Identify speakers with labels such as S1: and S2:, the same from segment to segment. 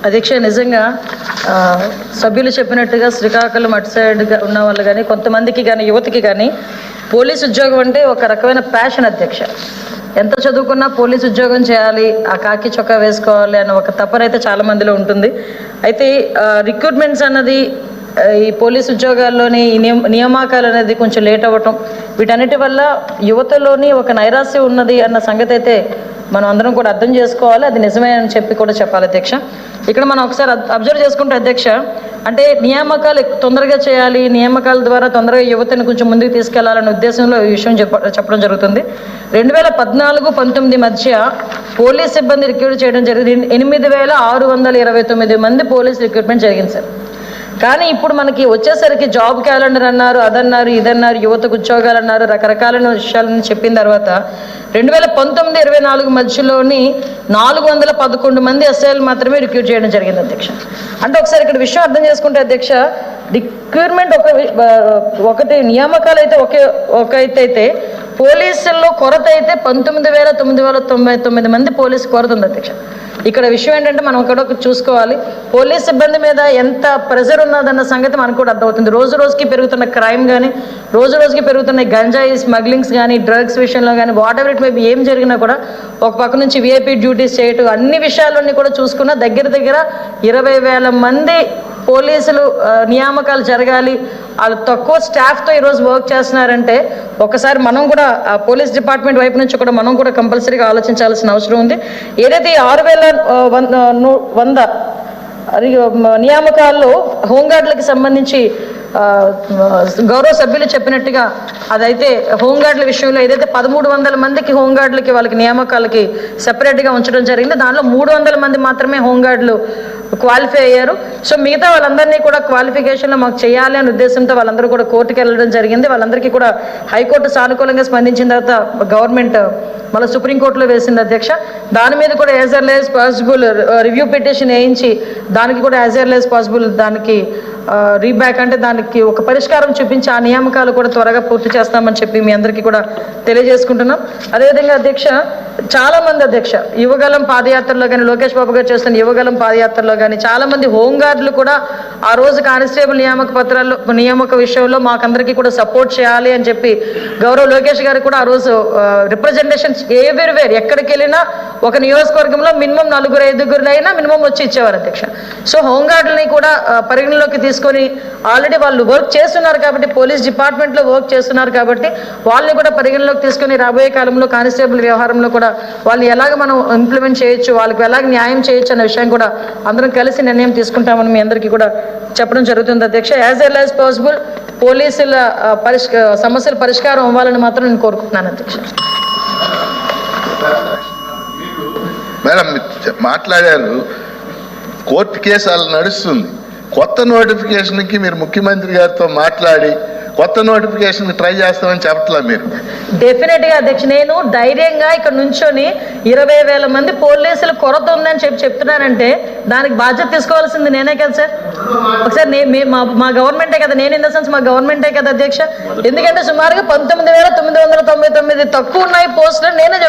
S1: అధ్యక్ష, నిజంగా సభ్యులు చెప్పినట్టుగా శ్రీకాకుళం అటు సైడ్గా ఉన్న వాళ్ళు కానీ కొంతమందికి కానీ యువతకి కానీ పోలీస్ ఉద్యోగం అంటే ఒక రకమైన ప్యాషన్ అధ్యక్ష. ఎంత చదువుకున్నా పోలీస్ ఉద్యోగం చేయాలి, ఆ కాకి చొక్కా వేసుకోవాలి అన్న ఒక తపన అయితే చాలా మందిలో ఉంటుంది. అయితే రిక్రూట్మెంట్స్ అన్నది ఈ పోలీస్ ఉద్యోగాల్లోని నియామకాలు అనేది కొంచెం లేట్ అవ్వటం, వీటన్నిటి వల్ల యువతలోని ఒక నైరాశ్యం ఉన్నది అన్న సంగతి అయితే మనం అందరం కూడా అర్థం చేసుకోవాలి. అది నిజమే అని చెప్పి కూడా చెప్పాలి అధ్యక్ష. ఇక్కడ మనం ఒకసారి అబ్జర్వ్ చేసుకుంటే అధ్యక్ష, అంటే నియామకాలు తొందరగా చేయాలి, నియామకాల ద్వారా తొందరగా యువతను కొంచెం ముందుకు తీసుకెళ్లాలనే ఉద్దేశంలో ఈ విషయం చెప్పడం జరుగుతుంది. 2014-19 మధ్య పోలీస్ సిబ్బంది రిక్రూట్ చేయడం జరిగింది. 8629 మంది పోలీస్ రిక్రూట్మెంట్ జరిగింది సార్. కానీ ఇప్పుడు మనకి వచ్చేసరికి జాబ్ క్యాలెండర్ అన్నారు, అదన్నారు, ఇదన్నారు, యువతకు ఉద్యోగాలు అన్నారు, రకరకాలైన విషయాలని చెప్పిన తర్వాత 2019-24 మధ్యలోని 411 మంది ఎస్ఐలు మాత్రమే రిక్రూట్ చేయడం జరిగింది అధ్యక్ష. అంటే ఒకసారి ఇక్కడ విషయం అర్థం చేసుకుంటే అధ్యక్ష, రిక్రూట్మెంట్ ఒకటి నియామకాలు అయితే ఒక అయితే పోలీసుల్లో కొరత అయితే 19,999 మంది పోలీసు కొరత ఉంది అధ్యక్ష. ఇక్కడ విషయం ఏంటంటే మనం ఇక్కడ చూసుకోవాలి, పోలీస్ సిబ్బంది మీద ఎంత ప్రెజర్ ఉన్నదన్న సంగతి మనకు కూడా అర్థమవుతుంది. రోజు రోజుకి పెరుగుతున్న క్రైమ్ కానీ, రోజు రోజుకి పెరుగుతున్న గంజాయి స్మగ్లింగ్స్ కానీ, డ్రగ్స్ విషయంలో కానీ, what ever it may be, ఏం జరిగినా కూడా ఒక పక్క నుంచి విఐపీ డ్యూటీస్ చేయటం, అన్ని విషయాలన్నీ కూడా చూసుకున్న దగ్గర 20,000 మంది పోలీసులు నియామకాలు జరగాలి, వాళ్ళు తక్కువ స్టాఫ్తో ఈరోజు వర్క్ చేస్తున్నారంటే ఒకసారి మనం కూడా పోలీస్ డిపార్ట్మెంట్ వైపు నుంచి కూడా మనం కూడా కంపల్సరీగా ఆలోచించాల్సిన అవసరం ఉంది. ఏదైతే 6,100 నియామకాల్లో హోంగార్డులకు సంబంధించి గౌరవ సభ్యులు చెప్పినట్టుగా అదైతే హోంగార్డుల విషయంలో ఏదైతే 1,300 మందికి హోంగార్డులకి వాళ్ళకి నియామకాలకి సెపరేట్గా ఉంచడం జరిగింది. దానిలో 300 మంది మాత్రమే హోంగార్డులు క్వాలిఫై అయ్యారు. సో మిగతా వాళ్ళందరినీ కూడా క్వాలిఫికేషన్లో మాకు చేయాలి అనే ఉద్దేశంతో వాళ్ళందరూ కూడా కోర్టుకు వెళ్ళడం జరిగింది. వాళ్ళందరికీ కూడా హైకోర్టు సానుకూలంగా స్పందించిన తర్వాత గవర్నమెంట్ మళ్ళీ సుప్రీంకోర్టులో వేసింది అధ్యక్ష. దాని మీద కూడా as early as possible review petition వేయించి దానికి కూడా యాజ్ ఎర్లీ యాజ్ పాసిబుల్ దానికి రీబ్యాక్ అంటే దానికి ఒక పరిష్కారం చూపించి ఆ నియామకాలు కూడా త్వరగా పూర్తి చేస్తామని చెప్పి మీ అందరికీ కూడా తెలియజేసుకుంటున్నాం. అదేవిధంగా అధ్యక్ష, చాలా మంది అధ్యక్ష యువగలం పాదయాత్రలో కానీ, లోకేష్ బాబు గారు చేస్తున్న యువగలం పాదయాత్రలో కానీ చాలా మంది హోంగార్డులు కూడా ఆ రోజు కానిస్టేబుల్ నియామక విషయంలో మాకందరికీ కూడా సపోర్ట్ చేయాలి అని చెప్పి గౌరవ్ లోకేష్ గారు కూడా ఆ రోజు రిప్రజెంటేషన్స్ వేరు ఎక్కడికి వెళ్ళినా ఒక నియోజకవర్గంలో మినిమం 4-5 అయినా మినిమం వచ్చి ఇచ్చేవారు అధ్యక్ష. సో హోంగార్డులని కూడా పరిగణలోకి తీసుకొని ఆల్రెడీ వాళ్ళు వర్క్ చేస్తున్నారు కాబట్టి, పోలీస్ డిపార్ట్మెంట్లో వర్క్ చేస్తున్నారు కాబట్టి వాళ్ళని కూడా పరిగణలోకి తీసుకొని రాబోయే కాలంలో కానిస్టేబుల్ వ్యవహారంలో కూడా వాళ్ళని ఎలాగ మనం ఇంప్లిమెంట్ చేయొచ్చు, వాళ్ళకి ఎలాగ న్యాయం చేయొచ్చు అనే విషయం కూడా అందరం కలిసి నిర్ణయం తీసుకుంటామని మీ అందరికీ కూడా చెప్పడం జరుగుతుంది అధ్యక్ష. యాజ్ ఎర్లీ యాజ్ పాసిబుల్ పోలీసుల సమస్యల పరిష్కారం అవ్వాలని మాత్రం నేను కోరుకుంటున్నాను అధ్యక్ష.
S2: మేడం మాట్లాడారు, కోర్టు కేసు అలా నడుస్తుంది. కొత్త నోటిఫికేషన్కి మీరు ముఖ్యమంత్రి గారితో మాట్లాడి కొత్త నోటిఫికేషన్ ట్రై చేస్తామని చెప్పట్లా మీరు?
S1: డెఫినెట్గా అధ్యక్ష, నేను ధైర్యంగా ఇక్కడ నుంచొని 20,000 మంది పోలీసులు కొరత ఉందని చెప్తున్నానంటే దానికి బాధ్యత తీసుకోవాల్సింది నేనే కదా సార్. ఒకసారి మా గవర్నమెంటే కదా, నేను ఇన్ ద సెన్స్ మా గవర్నమెంటే కదా అధ్యక్ష. ఎందుకంటే సుమారుగా 19,999 తక్కువ ఉన్నాయి పోస్టులు నేనే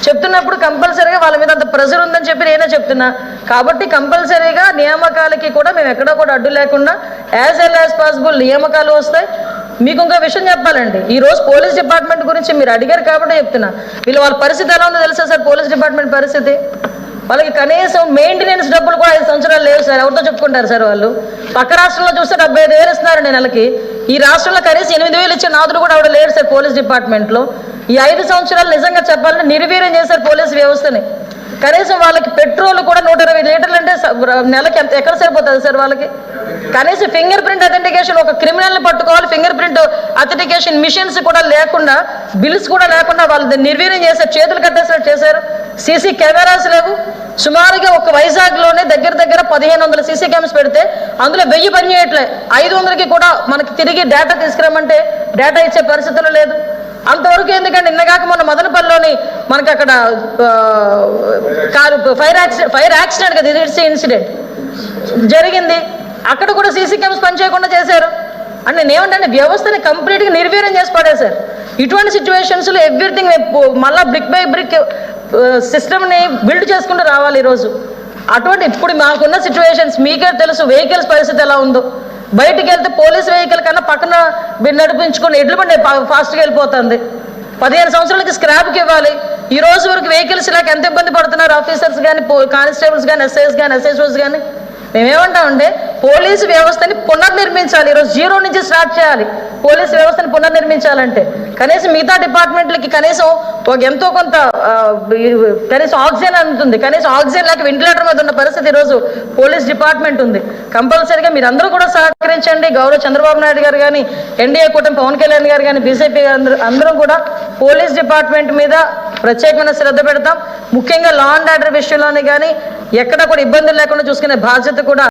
S1: చెప్తున్నప్పుడు కంపల్సరీగా వాళ్ళ మీద అంత ప్రెజర్ ఉందని చెప్పి నేనే చెప్తున్నా. కాబట్టి కంపల్సరీగా నియామకాలకి కూడా మేము ఎక్కడా కూడా అడ్డు లేకుండా యాజ్ ఎర్లీ యాజ్ పాసిబుల్ నియామకాలు వస్తాయి. మీకు ఇంకో విషయం చెప్పాలండి, ఈ రోజు పోలీస్ డిపార్ట్మెంట్ గురించి మీరు అడిగారు కాబట్టి చెప్తున్నా. వాళ్ళ పరిస్థితి ఎలా ఉందో తెలుసా సార్? పోలీస్ డిపార్ట్మెంట్ పరిస్థితి, వాళ్ళకి కనీసం మెయింటెనెన్స్ డబ్బులు కూడా 5 సంవత్సరాలు లేవు సార్. ఎవరితో చెప్పుకుంటారు సార్ వాళ్ళు? పక్క రాష్ట్రంలో చూస్తే 75,000 ఇస్తున్నారండి నెలకి. ఈ రాష్ట్రంలో కనీసం 8,000 ఇచ్చే నాదుడు కూడా ఆవిడ లేడు సార్ పోలీస్ డిపార్ట్మెంట్లో. ఈ 5 సంవత్సరాలు నిజంగా చెప్పాలంటే నిర్వీర్యం చేశారు పోలీసు వ్యవస్థని. కనీసం వాళ్ళకి పెట్రోల్ కూడా 120 లీటర్లు అంటే నెలకి ఎక్కడ సరిపోతుంది సార్ వాళ్ళకి? కనీసం ఫింగర్ ప్రింట్ అథెంటికేషన్, ఒక క్రిమినల్ని పట్టుకోవాలి, ఫింగర్ ప్రింట్ అథెంటికేషన్ మిషన్స్ కూడా లేకుండా, బిల్స్ కూడా లేకుండా వాళ్ళు నిర్వీర్యం చేశారు, చేతులు కట్టేసినట్టు చేశారు. సీసీ కెమెరాస్ లేవు. సుమారుగా ఒక వైజాగ్లోనే దగ్గర 1,500 సీసీ కెమెరాస్ పెడితే అందులో 1000 పని చేయట్లే. 500కి కూడా మనకి తిరిగి డేటా తీసుకురామంటే డేటా ఇచ్చే పరిస్థితులు లేదు. అంతవరకు ఎందుకంటే నిన్నగాక మొన్న మదనపల్లిలోని మనకి అక్కడ ఫైర్ యాక్సిడెంట్ కదా, ఇన్సిడెంట్ జరిగింది. అక్కడ కూడా సీసీ కెమెరాస్ పనిచేయకుండా చేశారు. అంటే నేనేమంటే వ్యవస్థని కంప్లీట్గా నిర్వీర్యం చేసి పడేశారు. ఇటువంటి సిచ్యువేషన్స్లో ఎవ్రీథింగ్ మళ్ళీ బ్రిక్ బై బ్రిక్ సిస్టమ్ని బిల్డ్ చేసుకుంటూ రావాలి ఈరోజు. అటువంటి ఇప్పుడు మాకున్న సిచ్యువేషన్స్ మీకే తెలుసు, వెహికల్స్ పరిస్థితి ఎలా ఉందో. బయటికి వెళ్తే పోలీస్ వెహికల్ కన్నా పక్కన నడిపించుకుని ఎడ్లు బండి ఫాస్ట్గా వెళ్ళిపోతుంది. 15 సంవత్సరాలకి స్క్రాప్కి ఇవ్వాలి. ఈ రోజు వరకు వెహికల్స్ లేక ఎంత ఇబ్బంది పడుతున్నారు ఆఫీసర్స్ కానీ, కానిస్టేబుల్స్ కానీ, ఎస్ఐస్ కానీ, ఎస్ఎస్ఓస్ కానీ. మేమేమంటామంటే పోలీసు వ్యవస్థని పునర్నిర్మించాలి. ఈరోజు జీరో నుంచి స్టార్ట్ చేయాలి పోలీసు వ్యవస్థని పునర్నిర్మించాలంటే. కనీసం మిగతా డిపార్ట్మెంట్లకి కనీసం ఎంతో కొంత కనీసం ఆక్సిజన్ అందుతుంది. కనీసం ఆక్సిజన్ లేక వెంటిలేటర్ మీద ఉన్న పరిస్థితి ఈరోజు పోలీస్ డిపార్ట్మెంట్ ఉంది. కంపల్సరీగా మీరందరూ కూడా సహకరించండి. గౌరవ చంద్రబాబు నాయుడు గారు కానీ, ఎన్డీఏ కూటమి పవన్ కళ్యాణ్ గారు కానీ, బీజేపీ అందరం కూడా పోలీస్ డిపార్ట్మెంట్ మీద ప్రత్యేకమైన శ్రద్ధ పెడతాం. ముఖ్యంగా లా అండ్ ఆర్డర్ విషయంలోనే కానీ ఎక్కడ కూడా ఇబ్బందులు లేకుండా చూసుకునే బాధ్యత కూడా